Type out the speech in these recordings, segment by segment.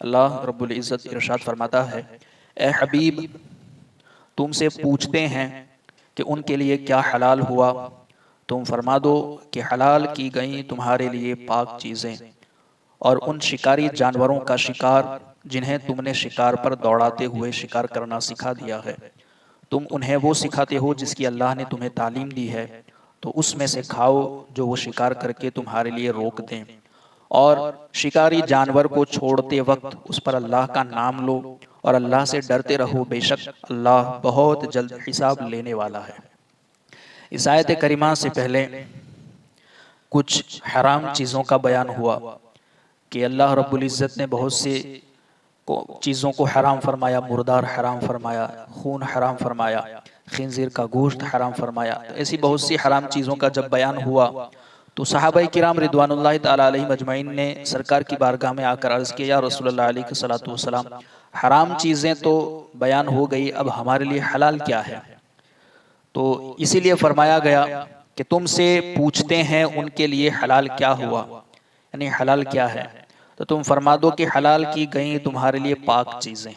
اللہ رب العزت ارشاد فرماتا ہے، اے حبیب تم سے پوچھتے ہیں کہ ان کے لیے کیا حلال ہوا، تم فرما دو کہ حلال کی گئیں تمہارے لیے پاک چیزیں اور ان شکاری جانوروں کا شکار جنہیں تم نے شکار پر دوڑاتے ہوئے شکار کرنا سکھا دیا ہے، تم انہیں وہ سکھاتے ہو جس کی اللہ نے تمہیں تعلیم دی ہے، تو اس میں سے کھاؤ جو وہ شکار کر کے تمہارے لیے روک دیں، اور شکاری جانور کو چھوڑتے وقت اس پر اللہ کا نام لو اور اللہ سے ڈرتے رہو، بے شک اللہ بہت جلد حساب لینے والا ہے۔ اس آیت کریمہ سے پہلے کچھ حرام چیزوں کا بیان ہوا کہ اللہ رب العزت نے بہت سے چیزوں کو حرام فرمایا، مردار حرام فرمایا، خون حرام فرمایا، خنزیر کا گوشت حرام فرمایا۔ تو ایسی بہت سی حرام چیزوں کا جب بیان ہوا تو صحابہ کرام رضوان اللہ تعالیٰ علیہم اجمعین نے سرکار کی بارگاہ میں آ کر عرض کیا، یا رسول اللہ علیہ الصلوۃ والسلام، حرام چیزیں تو بیان ہو گئی، اب ہمارے لیے حلال کیا ہے؟ تو اسی لیے فرمایا گیا کہ تم سے پوچھتے ہیں ان کے لیے حلال کیا ہوا، یعنی حلال کیا ہے، تو تم فرما دو کہ حلال کی گئیں تمہارے لیے پاک چیزیں۔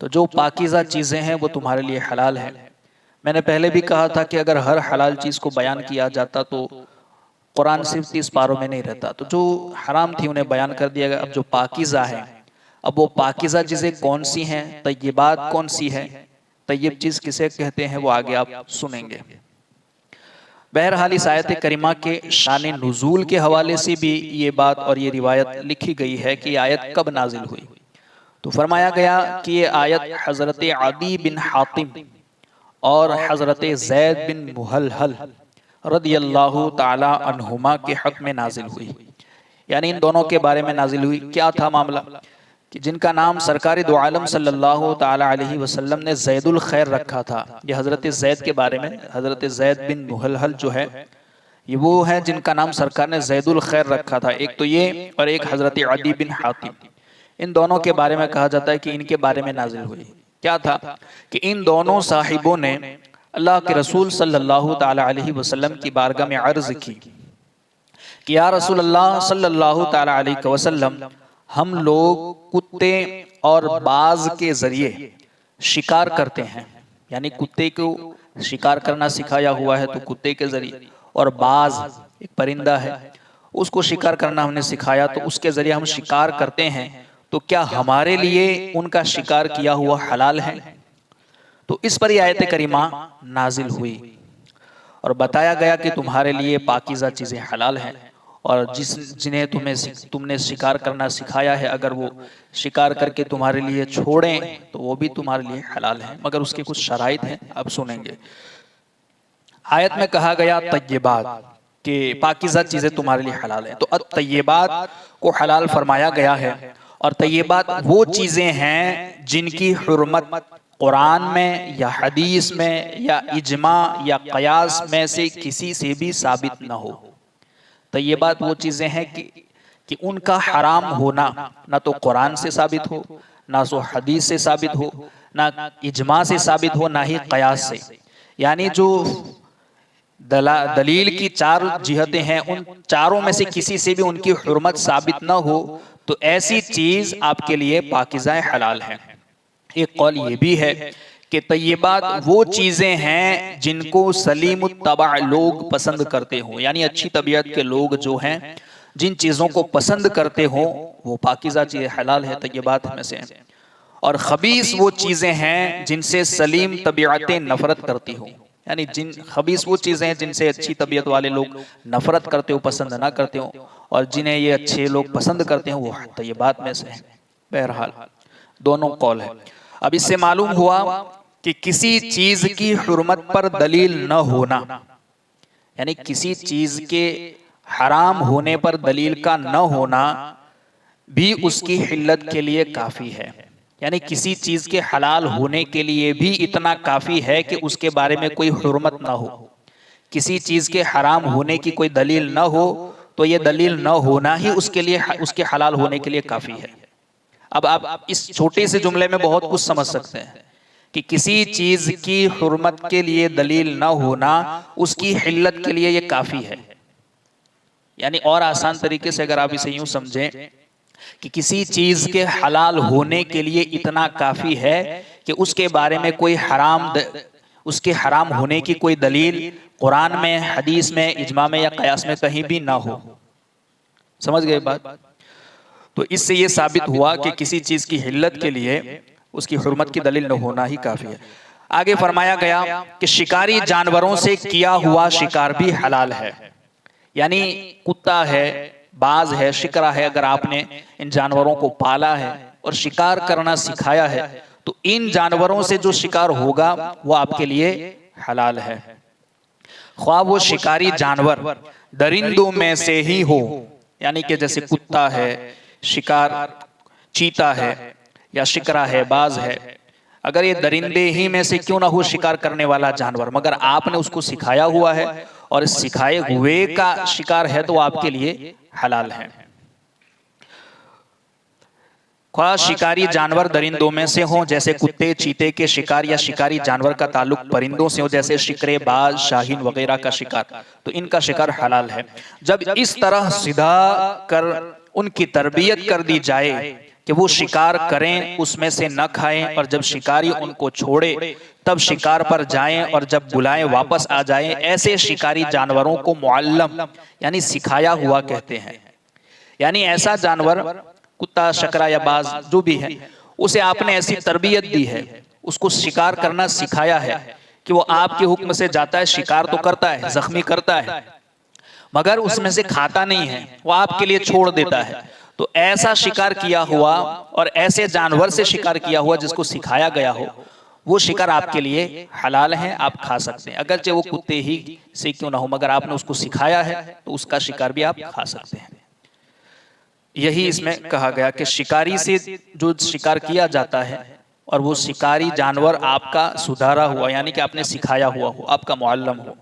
تو جو پاکیزہ چیزیں ہیں وہ تمہارے لیے حلال ہیں۔ میں نے پہلے بھی کہا تھا کہ اگر ہر حلال چیز کو بیان کیا جاتا تو قرآن صرف 30 پاروں میں نہیں رہتا، تو جو حرام تھی انہیں بیان کر دیا گیا۔ اب جو پاکیزہ ہیں، اب وہ پاکیزہ چیزیں کون سی ہیں، طیبات کون سی ہیں، طیب چیز کسے کہتے ہیں، وہ آگے آپ سنیں گے۔ بہرحال اس آیت کریمہ کے شان نزول کے حوالے سے بھی یہ بات اور یہ روایت لکھی گئی ہے کہ یہ آیت کب نازل ہوئی۔ تو فرمایا گیا کہ یہ آیت حضرت عدی بن حاتم اور حضرت زید بن محلحل رضی اللہ تعالی عنہما کے حق میں نازل ہوئی، یعنی ان دونوں کے بارے میں نازل ہوئی۔ کیا تھا معاملہ کہ جن کا نام سرکار دو عالم صلی اللہ تعالی علیہ وسلم نے زید الخیر رکھا تھا۔ یہ حضرت زید کے بارے میں، حضرت زید بن محلحل جو ہے یہ وہ ہے جن کا نام سرکار نے زید الخیر رکھا تھا، ایک تو یہ اور ایک حضرت عدی بن حاتم۔ ان دونوں کے بارے میں کہا جاتا ہے کہ ان کے بارے میں نازل ہوئی۔ کیا تھا کہ ان دونوں صاحبوں نے اللہ کے رسول صلی اللہ تعالی علیہ وسلم کی بارگاہ میں عرض کی کہ یا رسول اللہ صلی اللہ تعالی علیہ وسلم، ہم لوگ کتے اور باز کے ذریعے شکار کرتے ہیں، یعنی کتے کو شکار کرنا سکھایا ہوا ہے تو کتے کے ذریعے، اور باز ایک پرندہ ہے اس کو شکار کرنا ہم نے سکھایا تو اس کے ذریعے ہم شکار کرتے ہیں، تو کیا ہمارے لیے ان کا شکار کیا ہوا حلال ہے؟ تو اس پر یہ آیت کریمہ نازل ہوئی اور بتایا گیا کہ تمہارے لیے پاکیزہ چیزیں حلال ہیں، اور جنہیں تم نے شکار کرنا سکھایا ہے اگر وہ شکار کر کے تمہارے لیے چھوڑیں تو وہ بھی تمہارے لیے حلال ہیں، مگر اس کے کچھ شرائط ہیں، اب سنیں گے۔ آیت میں کہا گیا طیبات، کہ پاکیزہ چیزیں تمہارے لیے حلال ہیں، تو الطیبات کو حلال فرمایا گیا ہے، اور طیبات وہ چیزیں ہیں جن کی حرمت قرآن میں یا حدیث میں یا اجماع یا قیاس میں سے کسی سے بھی ثابت نہ ہو۔ طیبات وہ چیزیں ہیں کہ ان کا حرام ہونا نہ تو قرآن سے ثابت ہو، نہ سو حدیث سے ثابت ہو، نہ اجماع سے ثابت ہو، نہ ہی قیاس سے، یعنی جو دلیل کی چار جہتیں ہیں ان چاروں میں سے کسی سے بھی ان کی حرمت ثابت نہ ہو تو ایسی چیز آپ کے لیے پاکیزہ حلال ہے۔ ایک قول یہ بھی ہے کہ طیبات وہ چیزیں ہیں جن کو سلیم الطبع لوگ پسند کرتے ہوں، یعنی اچھی طبیعت کے لوگ جو ہیں جن چیزوں کو پسند کرتے ہوں وہ پاکیزہ چیزیں حلال ہے، طیبات میں سے ہیں۔ اور خبیث وہ چیزیں ہیں جن سے سلیم طبیعتیں نفرت کرتی ہوں، یعنی خبیث وہ چیزیں ہیں جن سے اچھی طبیعت والے لوگ نفرت کرتے ہو، پسند نہ کرتے ہوں، اور جنہیں یہ اچھے لوگ پسند کرتے ہوں وہ طیبات میں سے ہیں۔ بہرحال دونوں قول ہیں۔ اب اس سے معلوم ہوا کہ کسی چیز کی حرمت پر دلیل نہ ہونا، یعنی کسی چیز کے حرام ہونے پر دلیل کا نہ ہونا بھی اس کی حلت کے لیے کافی ہے، یعنی کسی چیز کے حلال ہونے کے لیے بھی اتنا کافی ہے کہ اس کے بارے میں کوئی حرمت نہ ہو۔ کسی چیز کے حرام ہونے کی کوئی دلیل نہ ہو تو یہ دلیل نہ ہونا ہی اس کے لیے اس کے حلال ہونے کے لیے کافی ہے۔ اب آپ اس چھوٹے سے جملے میں بہت کچھ سمجھ سکتے ہیں کہ کسی چیز کی حرمت کے لیے دلیل نہ ہونا اس کی حلت کے لیے یہ کافی ہے، یعنی اور آسان طریقے سے اگر آپ اسے یوں سمجھیں کہ کسی چیز کے حلال ہونے کے لیے اتنا کافی ہے کہ اس کے بارے میں کوئی اس کے حرام ہونے کی کوئی دلیل قرآن میں، حدیث میں، اجماع میں یا قیاس میں کہیں بھی نہ ہو. سمجھ گئے بات؟ تو اس سے یہ ثابت ہوا کہ کسی چیز کی حلت کے لیے اس کی حرمت کی دلیل نہ ہونا ہی کافی ہے. آگے فرمایا گیا کہ شکاری جانوروں سے کیا ہوا شکار بھی حلال ہے. یعنی کتا ہے، باز ہے، شکرا ہے، اگر آپ نے ان جانوروں کو پالا ہے اور شکار کرنا سکھایا ہے تو ان جانوروں سے جو شکار ہوگا وہ آپ کے لیے حلال ہے. خواہ وہ شکاری جانور درندوں میں سے ہی ہو، یعنی کہ جیسے کتا ہے، شکار چیتا ہے یا شکرا ہے، باز ہے، اگر یہ درندے ہی میں سے کیوں نہ ہو شکار کرنے والا جانور، مگر آپ نے اس کو سکھایا ہوا ہے اور اس سکھائے ہوئے کا شکار ہے تو آپ کے لیے حلال ہے. خواہ شکاری جانور درندوں میں سے ہوں، جیسے کتے چیتے کے شکار، یا شکاری جانور کا تعلق پرندوں سے ہو جیسے شکرے، باز، شاہین وغیرہ کا شکار، تو ان کا شکار حلال ہے. جب اس طرح سدھا کر ان کی تربیت کر دی جائے کہ وہ شکار کریں، اس میں سے نہ کھائیں، اور جب شکاری ان کو چھوڑے تب شکار پر جائیں، اور جب بلائیں واپس آ جائیں، ایسے شکاری جانوروں کو معلم یعنی سکھایا ہوا کہتے ہیں. یعنی ایسا جانور، کتا، شکرا یا باز جو بھی ہے، اسے آپ نے ایسی تربیت دی ہے، اس کو شکار کرنا سکھایا ہے کہ وہ آپ کے حکم سے جاتا ہے، شکار تو کرتا ہے، زخمی کرتا ہے، مگر اس میں سے کھاتا نہیں ہے، وہ آپ کے لیے چھوڑ دیتا ہے. تو ایسا شکار کیا ہوا اور ایسے جانور سے شکار کیا ہوا جس کو سکھایا گیا ہو، وہ شکار آپ کے لیے حلال ہے، آپ کھا سکتے ہیں. اگرچہ وہ کتے ہی سے کیوں نہ ہو، مگر آپ نے اس کو سکھایا ہے تو اس کا شکار بھی آپ کھا سکتے ہیں. یہی اس میں کہا گیا کہ شکاری سے جو شکار کیا جاتا ہے اور وہ شکاری جانور آپ کا سدھارا ہوا، یعنی کہ آپ نے سکھایا ہوا ہو، آپ کا معلم ہو.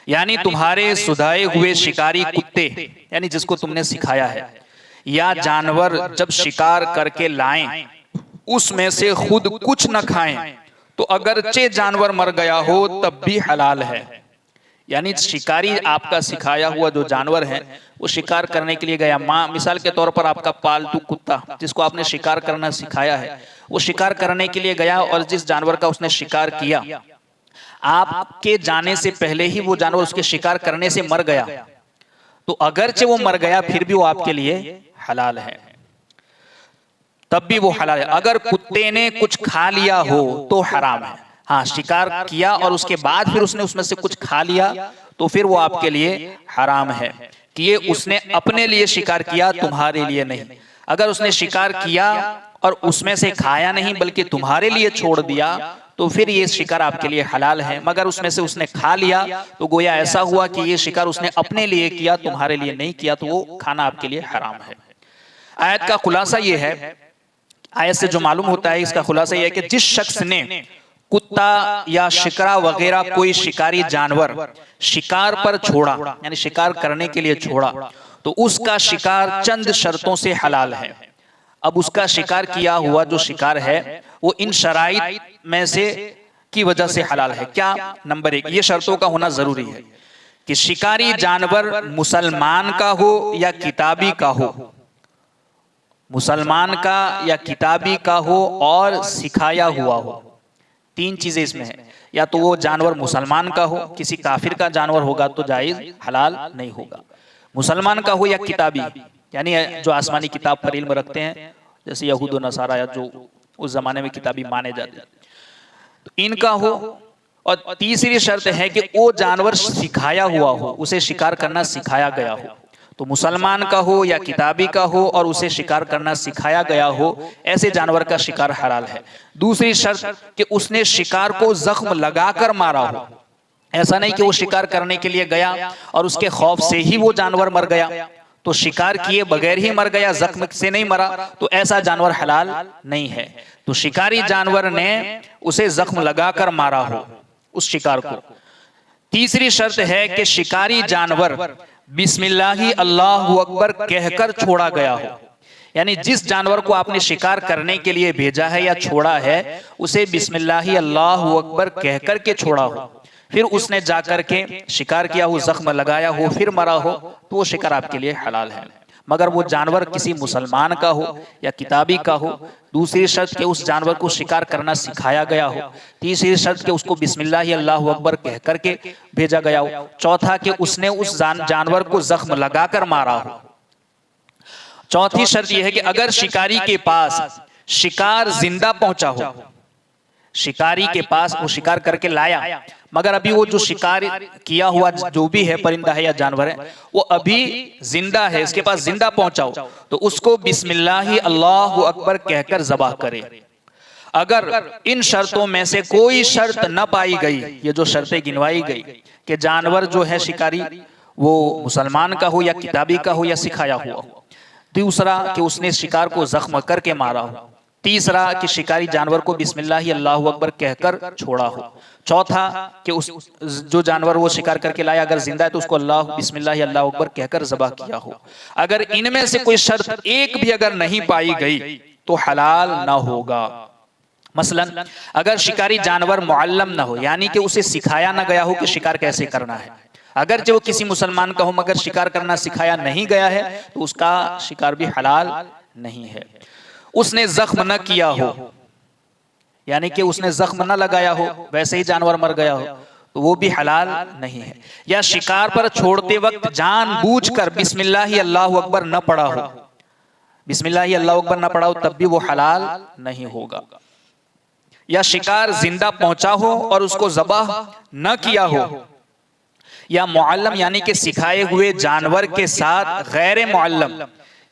یعنی تمہارے سدھائے ہوئے شکاری کتے، یعنی جس کو تم نے سکھایا ہے، یا جانور جب شکار کر کے لائیں اس میں سے خود کچھ نہ کھائیں تو اگرچہ جانور مر گیا ہو تب بھی حلال ہے. یعنی شکاری آپ کا سکھایا ہوا جو جانور ہے وہ شکار کرنے کے لیے گیا، مثال کے طور پر آپ کا پالتو کتا جس کو آپ نے شکار کرنا سکھایا ہے، وہ شکار کرنے کے لیے گیا اور جس جانور کا اس نے شکار کیا، آپ کے جانے سے پہلے ہی وہ جانور اس کے شکار کرنے سے مر گیا، تو اگرچہ وہ مر گیا پھر بھی وہ آپ کے لیے حلال ہے، تب بھی وہ حلال ہے. اگر کتے نے کچھ کھا لیا ہو تو حرام ہے. ہاں، شکار کیا اور اس کے بعد پھر اس نے اس میں سے کچھ کھا لیا تو پھر وہ آپ کے لیے حرام ہے کہ یہ اس نے اپنے لیے شکار کیا، تمہارے لیے نہیں. اگر اس نے شکار کیا اور اس میں سے کھایا نہیں بلکہ تمہارے لیے چھوڑ دیا تو پھر یہ شکار آپ کے لیے حلال ہے. مگر اس میں سے اس نے کھا لیا تو گویا ایسا ہوا کہ یہ شکار اس نے اپنے لیے کیا، تمہارے لیے نہیں کیا، تو وہ کھانا آپ کے لیے حرام ہے. آیت کا خلاصہ یہ ہے، آیت سے جو معلوم ہوتا ہے اس کا خلاصہ یہ ہے کہ جس شخص نے کتا یا شکرا وغیرہ کوئی شکاری جانور شکار پر چھوڑا، یعنی شکار کرنے کے لیے چھوڑا، تو اس کا شکار چند شرطوں سے حلال ہے. اب اس کا شکار کیا ہوا جو شکار ہے وہ ان شرائط میں سے کی وجہ سے حلال ہے. کیا؟ نمبر 1، یہ شرطوں کا ہونا ضروری ہے کہ شکاری جانور مسلمان کا ہو یا کتابی کا ہو، مسلمان کا یا کتابی کا ہو اور سکھایا ہوا ہو. 3 چیزیں اس میں ہیں، یا تو وہ جانور مسلمان کا ہو، کسی کافر کا جانور ہوگا تو جائز حلال نہیں ہوگا، مسلمان کا ہو یا کتابی، یعنی جو آسمانی کتاب پر علم رکھتے ہیں جیسے یہود و نصارہ یا جو اس زمانے میں کتابی مانے جاتے ہیں تو ان کا ہو. اور تیسری شرط ہے کہ وہ جانور سکھایا ہوا ہو، اسے شکار کرنا سکھایا گیا ہو. تو مسلمان کا ہو یا کتابی کا ہو اور اسے شکار کرنا سکھایا گیا ہو، ایسے جانور کا شکار حلال ہے. دوسری شرط کہ اس نے شکار کو زخم لگا کر مارا ہو، ایسا نہیں کہ وہ شکار کرنے کے لیے گیا اور اس کے خوف سے ہی وہ جانور مر گیا، تو شکار کیے بغیر ہی مر گیا، زخم سے نہیں مرا، تو ایسا جانور حلال نہیں ہے. تو شکاری جانور نے اسے زخم لگا کر مارا ہو اس شکار کو. تیسری شرط ہے کہ شکاری جانور بسم اللہ اللہ اکبر کہہ کر چھوڑا گیا ہو، یعنی جس جانور کو آپ نے شکار کرنے کے لیے بھیجا ہے یا چھوڑا ہے اسے بسم اللہ اللہ اکبر کہہ کر کے چھوڑا ہو، پھر اس نے جا کر کے شکار کیا ہو، زخم لگایا ہو، پھر مرا ہو، تو وہ شکار آپ کے لیے حلال ہے. مگر وہ جانور کسی مسلمان کا ہو یا کتابی کا ہو. دوسری شرط کہ اس جانور کو شکار کرنا سکھایا گیا ہو. تیسری شرط کہ اس کو بسم اللہ اللہ اکبر کہہ کر کے بھیجا گیا ہو. چوتھا کہ اس نے اس جانور کو زخم لگا کر مارا ہو. چوتھی شرط یہ ہے کہ اگر شکاری کے پاس شکار زندہ پہنچا ہو، شکاری کے پاس وہ شکار کر کے لایا مگر ابھی وہ جو شکار کیا ہوا جو بھی ہے پرندہ ہے یا جانور ہے وہ ابھی زندہ ہے، اس کے پاس زندہ پہنچا ہو تو اس کو بسم اللہ اللہ اکبر کہہ کر ذبح کرے. اگر ان شرطوں میں سے کوئی شرط نہ پائی گئی، یہ جو شرطیں گنوائی گئی کہ جانور جو ہے شکاری وہ مسلمان کا ہو یا کتابی کا ہو یا سکھایا ہوا ہو، دوسرا کہ اس نے شکار کو زخم کر کے مارا ہو، تیسرا کہ شکاری جانور کو بسم اللہ اللہ اکبر کہہ کر چھوڑا ہو، چوتھا کہ جو جانور وہ شکار کر کے لایا اگر زندہ ہے تو اس کو بسم اللہ اللہ اکبر کہہ کر ذبح کیا ہو. اگر ان میں سے کوئی شرط ایک بھی اگر نہیں پائی گئی تو حلال نہ ہوگا. مثلا اگر شکاری جانور معلم نہ ہو، یعنی کہ اسے سکھایا نہ گیا ہو کہ شکار کیسے کرنا ہے، اگرچہ وہ کسی مسلمان کا ہو مگر شکار کرنا سکھایا نہیں گیا ہے تو اس کا شکار بھی حلال نہیں ہے. اس نے زخم نہ کیا ہو، یعنی کہ اس نے زخم نہ لگایا ہو، ویسے ہی جانور مر گیا ہو تو وہ بھی حلال نہیں ہے. یا شکار پر چھوڑتے وقت جان بوجھ کر بسم اللہ اللہ اکبر نہ پڑا ہو، بسم اللہ اللہ اکبر نہ پڑا ہو تب بھی وہ حلال نہیں ہوگا. یا شکار زندہ پہنچا ہو اور اس کو ذبح نہ کیا ہو، یا معلم یعنی کہ سکھائے ہوئے جانور کے ساتھ غیر معلم،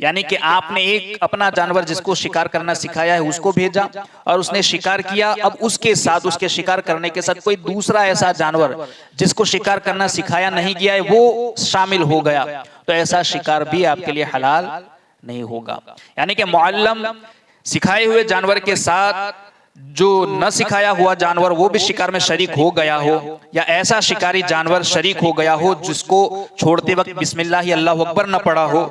یعنی کہ آپ نے ایک اپنا جانور جس کو شکار کرنا سکھایا ہے اس کو بھیجا اور اس نے شکار کیا، اب اس کے ساتھ اس کے شکار کرنے کے ساتھ کوئی دوسرا ایسا جانور جس کو شکار کرنا سکھایا نہیں گیا ہے وہ شامل ہو گیا تو ایسا شکار بھی آپ کے لیے حلال نہیں ہوگا. یعنی کہ معلم سکھائے ہوئے جانور کے ساتھ جو نہ سکھایا ہوا جانور وہ بھی شکار میں شریک ہو گیا ہو، یا ایسا شکاری جانور شریک ہو گیا ہو جس کو چھوڑتے وقت بسم اللہ اللہ اکبر نہ پڑا ہو،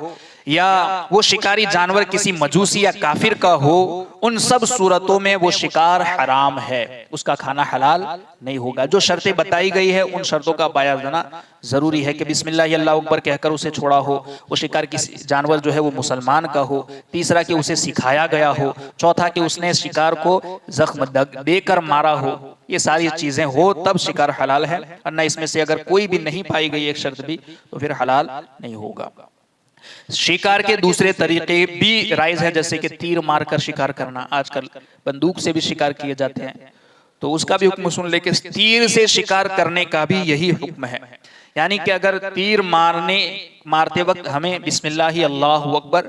یا وہ شکاری جانور کسی مجوسی یا کافر کا ہو، ان سب صورتوں میں وہ شکار حرام ہے، اس کا کھانا حلال نہیں ہوگا. جو شرطیں بتائی گئی ہے ان شرطوں کا بیان کرنا ضروری ہے کہ بسم اللہ اللہ اکبر کہہ کر اسے چھوڑا ہو، وہ شکار کسی جانور جو ہے وہ مسلمان کا ہو، تیسرا کہ اسے سکھایا گیا ہو، چوتھا کہ اس نے شکار کو زخم دے کر مارا ہو. یہ ساری چیزیں ہو تب شکار حلال ہے، ورنہ اس میں سے اگر کوئی بھی نہیں پائی گئی ایک شرط بھی تو پھر حلال نہیں ہوگا. شکار کے دوسرے طریقے بھی رائج ہے، جیسے کہ تیر مار کر شکار کرنا. آج کل بندوق سے بھی شکار کیے جاتے ہیں تو اس کا بھی حکم سن لے کہ تیر سے شکار کرنے کا بھی یہی حکم ہے. یعنی کہ اگر تیر مارتے وقت ہمیں بسم اللہ اللہ اکبر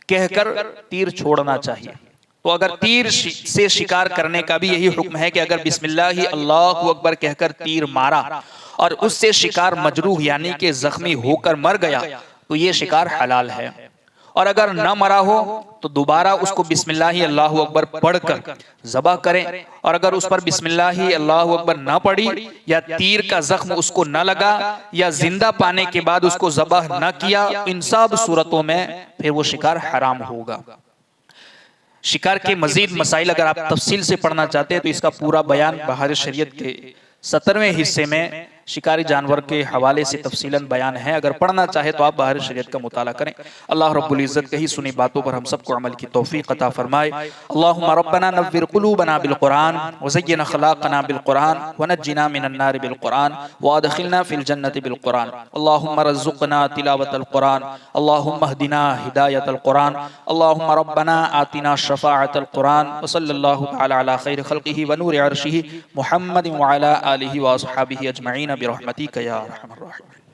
کہہ کر تیر چھوڑنا چاہیے. تو اگر تیر سے شکار کرنے کا بھی یہی حکم ہے کہ اگر بسم اللہ اللہ اکبر کہہ کر تیر مارا اور اس سے شکار مجروح یعنی کہ زخمی ہو کر مر گیا تو یہ شکار حلال ہے. اور اگر نہ مرا ہو تو دوبارہ اس کو بسم اللہ اللہ اکبر پڑھ کر ذبح کریں، اور اگر اس پر بسم اللہ اللہ اکبر نہ پڑی یا تیر کا زخم اس کو نہ لگا یا زندہ پانے کے بعد اس کو ذبح نہ کیا، ان سب صورتوں میں پھر وہ شکار حرام ہوگا. شکار کے مزید مسائل اگر آپ تفصیل سے پڑھنا چاہتے ہیں تو اس کا پورا بیان بہار شریعت کے 17ویں حصے میں شکاری جانور کے حوالے سے تفصیلاً بیان ہے. اگر پڑھنا چاہے تو آپ بہار شریعت کا مطالعہ کریں. اللہ رب العزت کہی سنی باتوں پر ہم سب کو عمل کی توفیق عطا فرمائے. اللہم ربنا نور قلوبنا بالقرآن وزین اخلاقنا بالقرآن ونجنا من النار بالقرآن وادخلنا فی الجنة بالقرآن. اللہم رزقنا تلاوت القرآن، اللہم اہدنا ہدایت القرآن، اللہم ربنا آتنا شفاعت القرآن. وصلی اللہ تعالی علی خیر خلقہ ونور عرشہ محمد وعلی آلہ واصحابہ اجمعین برحمتک یا ارحم الراحمین.